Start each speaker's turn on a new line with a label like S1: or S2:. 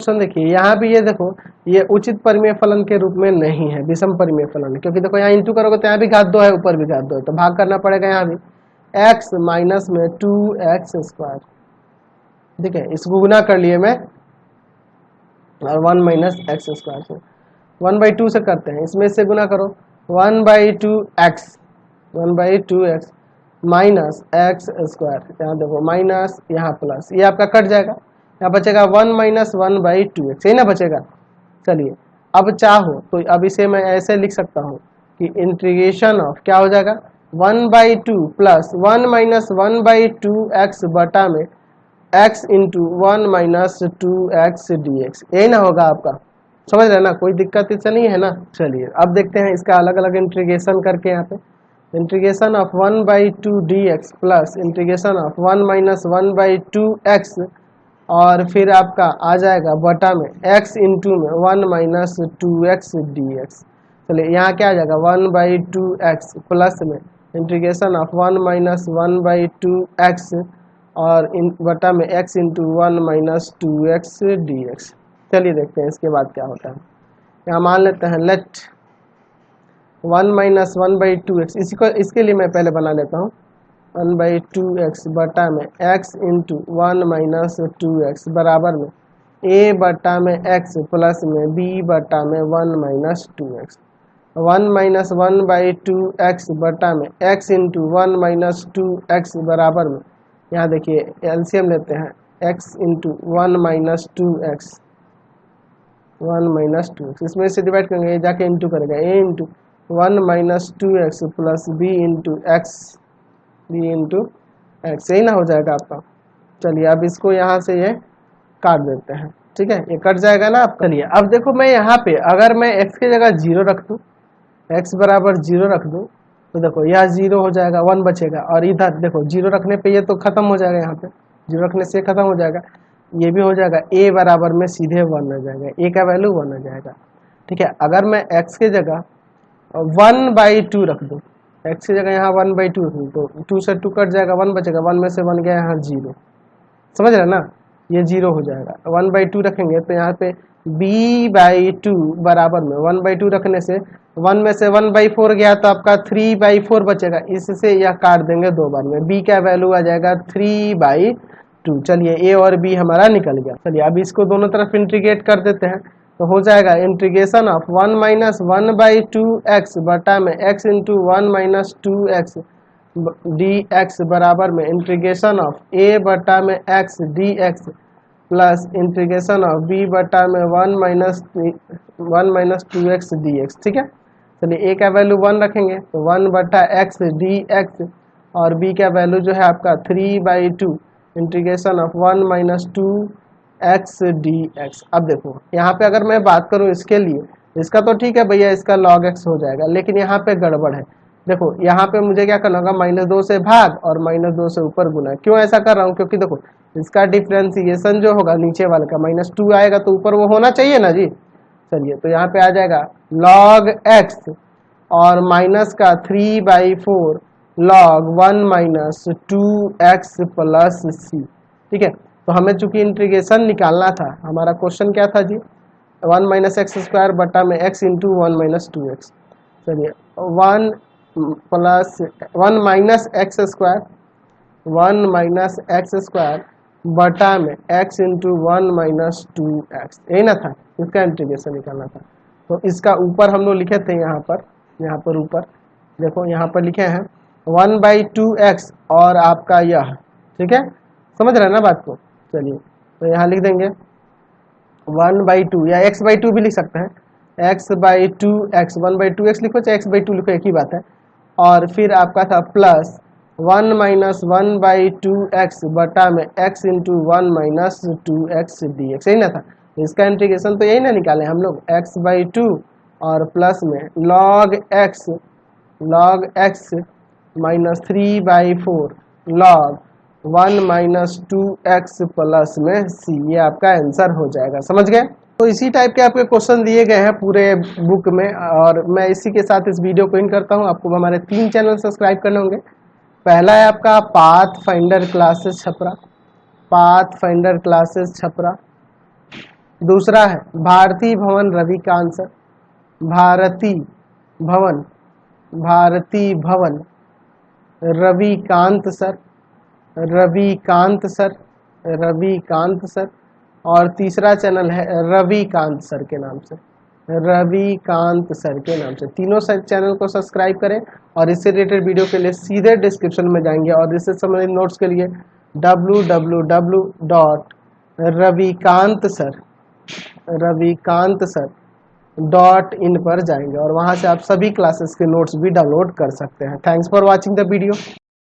S1: Question देखिए यहाँ भी ये देखो, ये उचित परिमेय फलन के रूप में नहीं है, विषम परिमेय फलन है, क्योंकि देखो यहाँ इंटू करोगे तो यहाँ भी घात 2 है, ऊपर भी घात 2 है, तो भाग करना पड़ेगा यहाँ भी x माइनस में 2x स्क्वायर, ठीक है, इसको गुना कर लिए मैं और 1 माइनस एक्स स्क्वायर से 1/2 से करते हैं, इसमें से गुना करो 1/2x माइनस एक्स स्क्वायर, यहाँ देखो माइनस यहाँ प्लस, ये आपका कट जाएगा, यहाँ बचेगा 1 माइनस 1/2x, यही ना बचेगा। चलिए अब चाहो तो अब इसे मैं ऐसे लिख सकता हूँ कि इंटीग्रेशन ऑफ क्या हो जाएगा 1/2 प्लस 1 माइनस 1/2x बटा में x into 1 minus 2x dx, यही ना होगा आपका, समझ रहे ना, कोई दिक्कत इससे नहीं है ना। चलिए अब देखते हैं इसका अलग अलग इंटीग्रेशन करके, यहाँ पे integration of 1/2 dx plus integration of 1 minus 1/2x और फिर आपका आ जाएगा बटा में x इंटू में 1 माइनस 2x dx। चलिए यहाँ क्या आ जाएगा 1/2x प्लस में इंटीग्रेशन ऑफ 1 माइनस 1/2x और बटा में x into 1 minus 2x dx। चलिए देखते हैं इसके बाद क्या होता है। यहाँ मान लेते हैं लेट 1 माइनस 1/2x, इसके लिए मैं पहले बना लेता हूँ 1/2x बटा में x इंटू 1 माइनस 2x बराबर में a बटा में x प्लस में b बटा में 1 माइनस 2x, 1 माइनस 1/2x बटा में x इंटू 1 माइनस 2x बराबर में, यहाँ देखिए एलसीएम लेते हैं x into 1 minus 2x, 1 minus 2x, इसमें से डिवाइड करेंगे, ये जाके इंटू करेगा a into 1 minus 2x plus b into x, यही ना हो जाएगा आपका। चलिए अब इसको यहाँ से ये काट देते हैं, ठीक है, ये कट जाएगा ना आप। चलिए अब देखो मैं यहाँ पे अगर मैं x की जगह 0 रख दूँ, x बराबर 0 रख दूँ तो देखो यह 0 हो जाएगा, 1 बचेगा, और इधर देखो 0 रखने पे ये तो खत्म हो जाएगा, यहाँ पे 0 रखने से खत्म हो जाएगा, ये भी हो जाएगा, a बराबर में सीधे 1 आ जाएगा, a का वैल्यू 1 आ जाएगा, ठीक है। अगर मैं x की जगह 1/2 रख दूँ, x की जगह यहाँ 1/2 रख दूँ तो 2 से 2 कट जाएगा, 1 बचेगा, 1 में से 1 गया यहाँ 0, समझ रहे ना, ये 0 हो जाएगा। 1/2 रखेंगे तो यहाँ पे b/2 बराबर में 1/2 रखने से 1 में से 1/4 गया तो आपका 3/4 बचेगा, इससे यह काट देंगे 2 बार में, b का वैल्यू आ जाएगा 3/2। चलिए a और b हमारा निकल गया। चलिए अब इसको दोनों तरफ इंटीग्रेट कर देते हैं, तो हो जाएगा इंटीग्रेशन ऑफ 1 माइनस 1/2x बटा में x into 1 minus 2x dx बराबर में इंटीग्रेशन ऑफ a बटा में x dx plus integration of b बटा में 1 माइनस 2x dx, ठीक है। चलिए a का वैल्यू 1 रखेंगे तो 1 बटा x dx और b का वैल्यू जो है आपका 3/2 integration of 1 minus 2x dx। अब देखो यहाँ पे अगर मैं बात करूँ इसके लिए, इसका तो ठीक है भैया, इसका log x हो जाएगा, लेकिन यहाँ पे गड़बड़ है। देखो यहाँ पे मुझे क्या करना होगा, -2 से भाग और -2 से ऊपर गुना। क्यों ऐसा कर रहा हूँ, क्योंकि देखो इसका डिफ्रेंसिएशन जो होगा नीचे वाले का -2 आएगा तो ऊपर वो होना चाहिए ना जी। चलिए तो यहाँ पे आ जाएगा log x और माइनस का 3/4 log 1 minus 2x plus c, ठीक है। तो हमें चूंकि इंटीग्रेशन निकालना था, हमारा क्वेश्चन क्या था जी, 1 माइनस एक्स स्क्वायर बटा में x इंटू 1 माइनस 2x। चलिए 1 माइनस एक्स स्क्वायर बटा में x इंटू 1 माइनस 2x, यही ना था, इसका इंटीग्रेशन निकालना था। तो इसका ऊपर हम लोग लिखे थे, यहाँ पर ऊपर देखो यहाँ पर लिखे हैं 1/2x और आपका यह, ठीक है, समझ रहे हैं ना बात को। चलिए तो यहाँ लिख देंगे 1/2 या x/2 भी लिख सकते हैं, x/2x 1/2x लिखो चाहे x/2 लिखो, एक ही बात है। और फिर आपका था प्लस 1 माइनस 1/2x बटा में x into 1 minus 2x dx, यही ना था। इसका इंटीग्रेशन तो यही ना निकाले हम लोग, x/2 और प्लस में log x minus 3/4 log 1 minus 2x plus में c, ये आपका आंसर हो जाएगा, समझ गए। तो इसी टाइप के आपके क्वेश्चन दिए गए हैं पूरे बुक में, और मैं इसी के साथ इस वीडियो को एंड करता हूं। आपको हमारे 3 चैनल सब्सक्राइब करने होंगे। पहला है आपका पाथफाइंडर क्लासेस छपरा, दूसरा है भारती भवन रविकांत सर, भारती भवन रविकांत सर, रविकांत सर। और तीसरा चैनल है रविकांत सर के नाम से, रविकांत सर के नाम से। तीनों चैनल को सब्सक्राइब करें और इससे रिलेटेड वीडियो के लिए सीधे डिस्क्रिप्शन में जाएंगे और इससे संबंधित नोट्स के लिए www.ravikantsir.in पर जाएंगे और वहां से आप सभी क्लासेस के नोट्स भी डाउनलोड कर सकते हैं। Thanks for watching the video.